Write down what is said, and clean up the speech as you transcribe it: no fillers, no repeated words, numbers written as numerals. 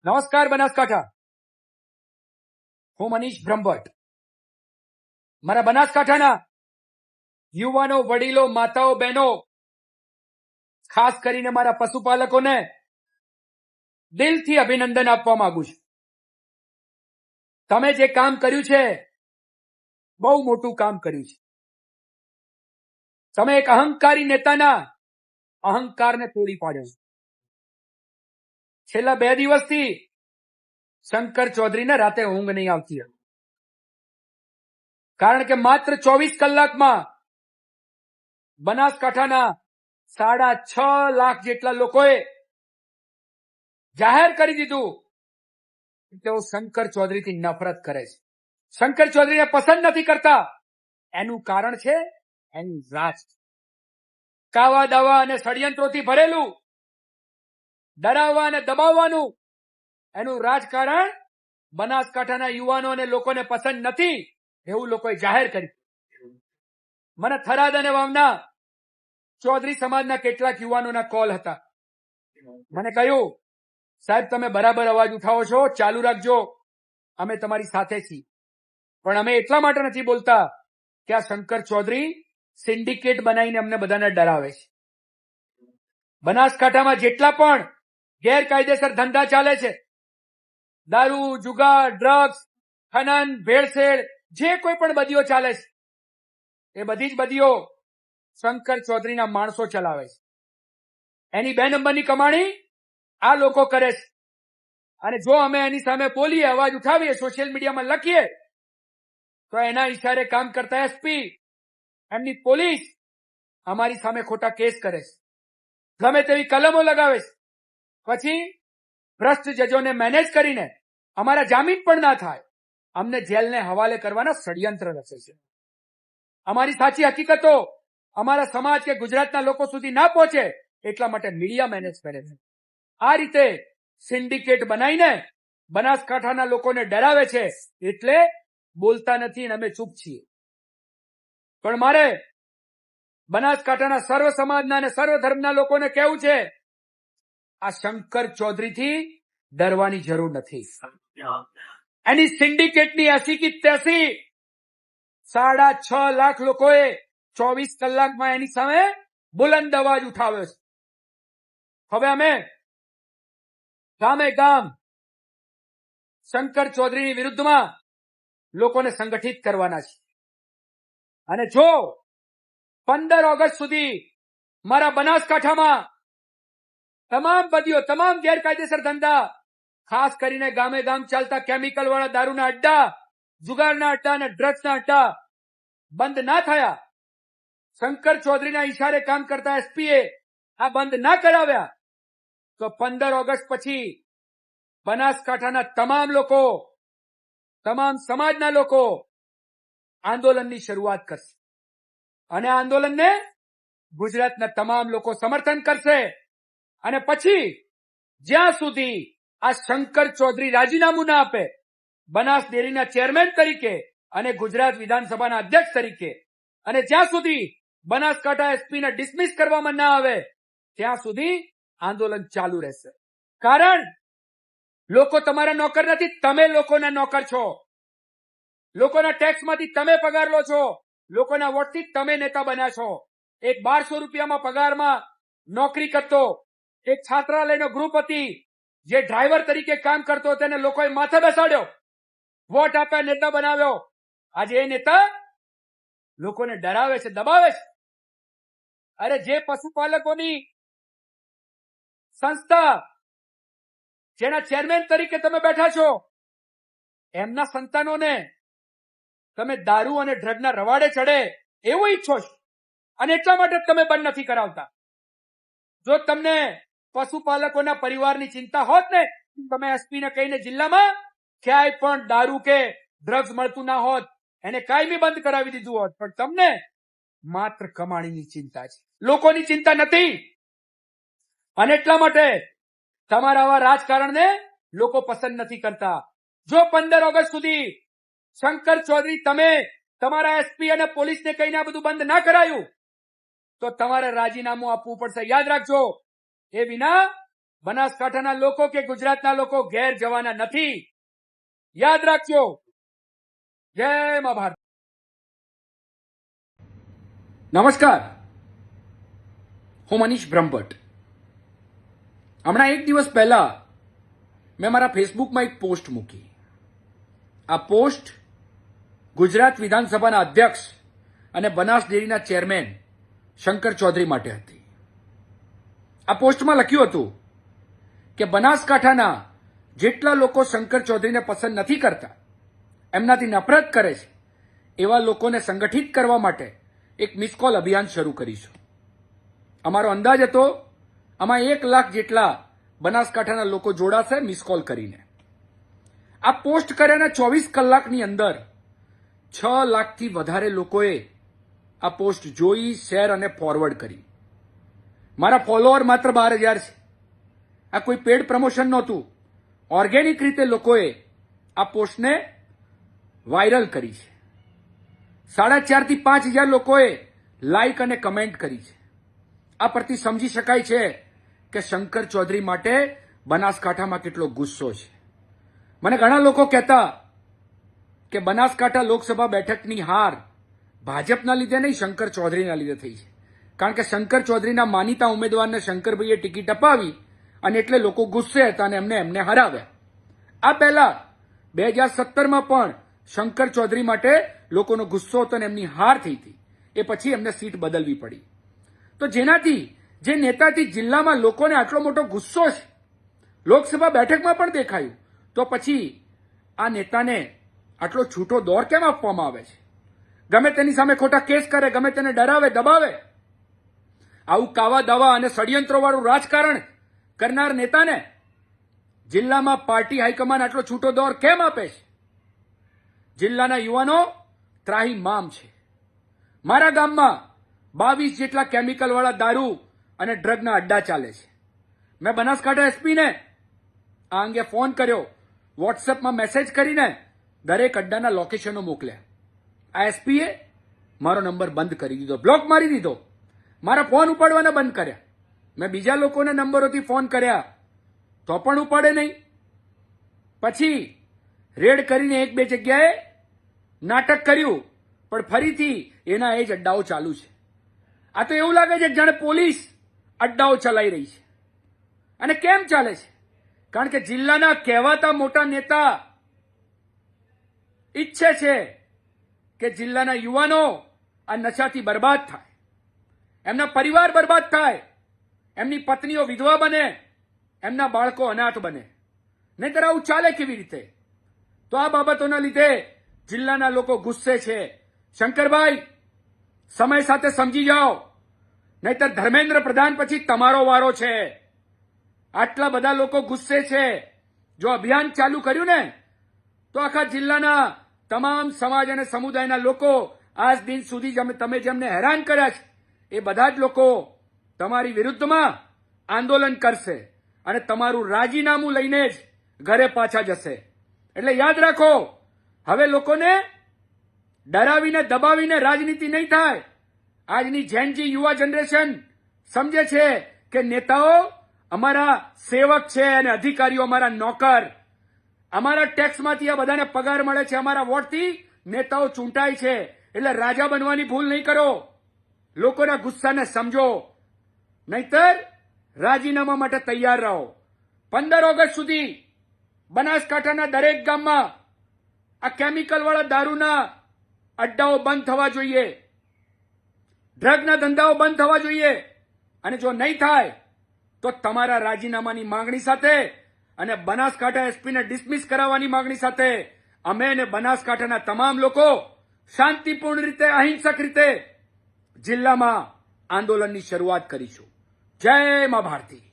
નમસ્કાર બનાસકાંઠા, હું મનીષ બ્રહ્મભટ્ટ. મારા બનાસકાંઠાના યુવાનો, વડીલો, માતાઓ, બહેનો, ખાસ કરીને મારા પશુપાલકોને દિલથી અભિનંદન આપવા માંગુ છું. તમે જે કામ કર્યું છે, બહુ મોટું કામ કર્યું છે. તમે એક અહંકારી નેતાના અહંકારને તોડી પાડ્યો છે. છેલ્લા 2 દિવસથી શંકર ચૌધરીને રાતે ઊંઘ નહીં આવતી હતી, કારણ કે માત્ર 24 કલાકમાં બનાસકાંઠાના 6.5 લાખ જેટલા લોકોએ જાહેર કરી દીધું કે તેઓ શંકર ચૌધરીથી નફરત કરે છે, શંકર ચૌધરીને પસંદ નથી કરતા. એનું કારણ છે એનું રાજ. કાવા દાવા અને ષડયંત્રોથી ભરેલું, ડરાવવા અને દબાવવાનું એનું રાજકારણ બનાસકાંઠાના યુવાનો અને લોકોને પસંદ નથી, એવું લોકોએ જાહેર કર્યું. મને થરાદ અને વાવના ચૌધરી સમાજના કેટલાક યુવાનોના કોલ હતા. મને કહ્યું, સાહેબ તમે બરાબર અવાજ ઉઠાવો છો, ચાલુ રાખજો, અમે તમારી સાથે છીએ. પણ અમે એટલા માટે નથી બોલતા કે આ શંકર ચૌધરી સિન્ડિકેટ બનાવીને અમને બધાને ડરાવે છે. બનાસકાંઠામાં જેટલા પણ ગેરકાયદેસર ધંધા ચાલે છે, દારૂ, જુગાર, ડ્રગ્સ, ખનન, ભેળસેળ, જે કોઈ પણ બદીઓ ચાલે છે, એ બધી જ બદીઓ શંકર ચૌધરીના માણસો ચલાવે છે. એની 2 નંબરની કમાણી આ લોકો કરે છે. અને જો અમે એની સામે બોલીએ, અવાજ ઉઠાવીએ, સોશિયલ મીડિયામાં લખીએ, તો એના ઈશારે કામ કરતા એસપી, એમની પોલીસ અમારી સામે ખોટા કેસ કરે છે, ગમે તેવી કલમો લગાવે છે. પછી ભ્રષ્ટ જજોને મેનેજ કરીને અમારા જામીન પણ ના થાય, અમને જેલને હવાલે કરવાના ષડયંત્ર રચે છે. અમારી સાચી હકીકતો અમારા સમાજ કે ગુજરાતના લોકો સુધી ના પહોંચે એટલા માટે મીડિયા મેનેજ કરે છે. આ રીતે સિન્ડિકેટ બનાવીને બનાસકાંઠાના લોકોને ડરાવે છે, એટલે બોલતા નથી અને અમે ચૂપ છીએ. પણ મારે બનાસકાંઠાના સર્વ સમાજના અને સર્વ ધર્મના લોકોને કહેવું છે, આ શંકર ચૌધરીથી ડરવાની જરૂર નથી. એની સિન્ડિકેટની 80 की 83 6.5 લાખ લોકોએ 24 કલાકમાં એની સામે બુલંદ અવાજ ઉઠાવ્યો છે. હવે અમે ગામે ગામ શંકર ચૌધરીની વિરુદ્ધમાં લોકોને સંગઠિત કરવાના છે. અને જો 15 ઓગસ્ટ સુધી મારા બનાસકાંઠામાં તમામ બદીઓ, તમામ ગેરકાયદેસર ધંધા, ખાસ કરીને ગામે ગામ ચાલતા કેમિકલ વાળા દારૂના અડ્ડા, જુગારના અડ્ડા અને ડ્રગ્સના અડ્ડા બંધ ના થયા, શંકર ચૌધરીના ઈશારે કામ કરતા એસપીએ આ બંધ ના કરાવ્યા, તો 15 ઓગસ્ટ પછી બનાસકાંઠાના તમામ લોકો, તમામ સમાજના લોકો આંદોલનની શરૂઆત કરશે. અને આ આંદોલનને ગુજરાતના તમામ લોકો સમર્થન કરશે. અને પછી જ્યાં સુધી આ શંકર ચૌધરી રાજીનામું ના આપે બનાસ ડેરીના ચેરમેન તરીકે અને ગુજરાત વિધાનસભાના અધ્યક્ષ તરીકે, અને જ્યાં સુધી બનાસકાંઠા એસપીને ડિસમિસ કરવામાં ના આવે, ત્યાં સુધી આંદોલન ચાલુ રહેશે. કારણ લોકો તમારા નોકર નથી, તમે લોકોના નોકર છો. લોકોના ટેક્સમાંથી તમે પગાર લો છો, લોકોના વોટથી તમે નેતા બન્યા છો. એક 1200 રૂપિયામાં પગારમાં નોકરી કરતો એક છાત્રાલયનો ગૃહપતિ જે ડ્રાઈવર તરીકે કામ કરતો, તેને લોકોએ માથે બેસાડ્યો, વોટ આપ્યા, નેતા બનાવ્યો. આજે એ નેતા લોકોને ડરાવે છે, દબાવે છે. અરે જે પશુપાલકોની સંસ્થા જેના ચેરમેન તરીકે તમે બેઠા છો, એમના સંતાનોને તમે દારૂ અને ડ્રગના રવાડે ચડે એવું ઈચ્છો છો, અને એટલા માટે તમે બંધ નથી કરાવતા. જો તમને પશુપાલકોના પરિવારની ચિંતા હોત ને, તમે એસપીને કહીને જિલ્લામાં ક્યાંય પણ દારૂ કે ડ્રગ્સ મળતું ના હોત, એને કાયમી બંધ કરાવી દીધું હોત. પણ તમને માત્ર કમાણીની ચિંતા છે, લોકોની ચિંતા નથી. અને એટલા માટે તમારા આવા રાજકારણને લોકો પસંદ નથી કરતા. જો 15 ઓગસ્ટ સુધી શંકર ચૌધરી, તમે તમારા એસપી અને પોલીસને કહીને આ બધું બંધ ના કરાયું, તો તમારે રાજીનામું આપવું પડશે. યાદ રાખજો, એ વિના બનાસકાંઠાના લોકો કે ગુજરાતના લોકો ઘેર જવાના નથી. યાદ રાખજો. જય મા ભારતી. નમસ્કાર, હું મનીષ બ્રહ્મભટ્ટ. હમણાં એક દિવસ પહેલા મેં મારા ફેસબુકમાં એક પોસ્ટ મૂકી. આ પોસ્ટ ગુજરાત વિધાનસભાના અધ્યક્ષ અને બનાસ ડેરીના ચેરમેન શંકર ચૌધરી માટે હતી. આ પોસ્ટમાં લખ્યું હતું કે બનાસકાંઠાના જેટલા લોકો શંકર ચૌધરીને પસંદ નથી કરતા, એમનાથી નફરત કરે છે, એવા લોકોને સંગઠિત કરવા માટે એક મિસ કોલ અભિયાન શરૂ કરીશું. અમારો અંદાજ હતો આમાં 1 લાખ જેટલા બનાસકાંઠાના લોકો જોડાશે મિસ કોલ કરીને. આ પોસ્ટ કર્યાના 24 કલાકની અંદર 6 લાખથી વધારે લોકોએ આ પોસ્ટ જોઈ, શેર અને ફોરવર્ડ કરી. મારા ફોલોઅર માત્ર 12,000 છે. આ કોઈ પેડ પ્રમોશન નહોતું. ઓર્ગેનિક રીતે લોકોએ આ પોસ્ટને વાયરલ કરી છે. 4,500 થી 5,000 લોકોએ લાઇક અને કમેન્ટ કરી છે. આ પરથી સમજી શકાય છે કે શંકર ચૌધરી માટે બનાસકાંઠામાં કેટલો ગુસ્સો છે. મને ઘણા લોકો કહેતા કે બનાસકાંઠા લોકસભા બેઠકની હાર ભાજપના લીધે નહીં, શંકર ચૌધરીના લીધે થઈ છે. કારણ કે શંકર ચૌધરીના માનીતા ઉમેદવારને શંકરભાઈએ ટિકિટ અપાવી અને એટલે લોકો ગુસ્સે હતા અને એમને હરાવ્યા. આ પહેલા 2017માં પણ શંકર ચૌધરી માટે લોકોનો ગુસ્સો હતો અને એમની હાર થઈ હતી. એ પછી એમને સીટ બદલવી પડી. તો જે નેતાથી જિલ્લામાં લોકોને આટલો મોટો ગુસ્સો છે, લોકસભા બેઠકમાં પણ દેખાયું, તો પછી આ નેતાને આટલો છૂટો દોર કેમ આપવામાં આવે છે? ગમે તેની સામે ખોટા કેસ કરે, ગમે તેને ડરાવે, દબાવે. આવું કાવા દાવા અને ષડયંત્રોવાળું રાજકારણ કરનાર નેતાને જિલ્લામાં પાર્ટી હાઈકમાન્ડ આટલો છૂટો દોર કેમ આપે છે? જિલ્લાના યુવાનો ત્રાહિમામ છે. મારા ગામમાં 22 જેટલા કેમિકલવાળા દારૂ અને ડ્રગના અડ્ડા ચાલે છે. મેં બનાસકાંઠા એસપીને આ અંગે ફોન કર્યો, વોટ્સએપમાં મેસેજ કરીને દરેક અડ્ડાના લોકેશનો મોકલ્યા. આ એસપીએ મારો નંબર બંધ કરી દીધો, બ્લોક મારી દીધો. મારા ફોન ઉપાડવાના બંધ કર્યા. મેં બીજા લોકોના નંબરોથી ફોન કર્યા તો પણ ઉપાડે નહીં. પછી રેડ કરીને 1-2 જગ્યાએ નાટક કર્યું, પણ ફરીથી એના એ જ અડ્ડાઓ ચાલુ છે. આ તો એવું લાગે છે જાણે પોલીસ અડ્ડાઓ ચલાવી રહી છે. અને કેમ ચાલે છે? કારણ કે જિલ્લાના કહેવાતા મોટા નેતા ઈચ્છે છે કે જિલ્લાના યુવાનો આ નશાથી બરબાદ થાય, એમના પરિવાર બરબાદ થાય, એમની પત્નીઓ વિધવા બને, એમના બાળકો અનાથ બને. નહીંતર આવું ચાલે કેવી રીતે? તો આ બાબતોના લીધે જિલ્લાના લોકો ગુસ્સે છે. શંકરભાઈ, સમય સાથે સમજી જાઓ, નહીંતર ધર્મેન્દ્ર પ્રધાન પછી તમારો વારો છે. આટલા બધા લોકો ગુસ્સે છે. જો અભિયાન ચાલુ કર્યું ને તો આખા જિલ્લાના તમામ સમાજ અને સમુદાયના લોકો આજ દિન સુધી તમે જેમને હેરાન કર્યા છે એ બધા જ લોકો તમારી વિરુદ્ધમાં આંદોલન કરશે અને તમારું રાજીનામું લઈને જ ઘરે પાછા જશે. એટલે યાદ રાખો, હવે લોકોને ડરાવીને દબાવીને રાજનીતિ નહીં થાય. આજની જેનજી યુવા જનરેશન સમજે છે કે નેતાઓ અમારા સેવક છે અને અધિકારીઓ અમારા નોકર. અમારા ટેક્સમાંથી આ બધાને પગાર મળે છે, અમારા વોટથી નેતાઓ ચૂંટાય છે. એટલે રાજા બનવાની ભૂલ નહીં કરો. લોકોના ગુસ્સાને સમજો, નહીતર રાજીનામા માટે તૈયાર રહો. 15 ઓગસ્ટ સુધી બનાસકાંઠાના દરેક ગામમાં આ કેમિકલવાળા દારૂના અડ્ડાઓ બંધ થવા જોઈએ, ડ્રગના ધંધાઓ બંધ થવા જોઈએ. અને જો નહીં થાય તો તમારા રાજીનામાની માંગણી સાથે અને બનાસકાંઠા એસપીને ડિસમિસ કરાવવાની માંગણી સાથે અમે અને બનાસકાંઠાના તમામ લોકો શાંતિપૂર્ણ રીતે, અહિંસક રીતે જિલ્લામાં આંદોલનની શરૂઆત કરીશું. જય મા ભારતી.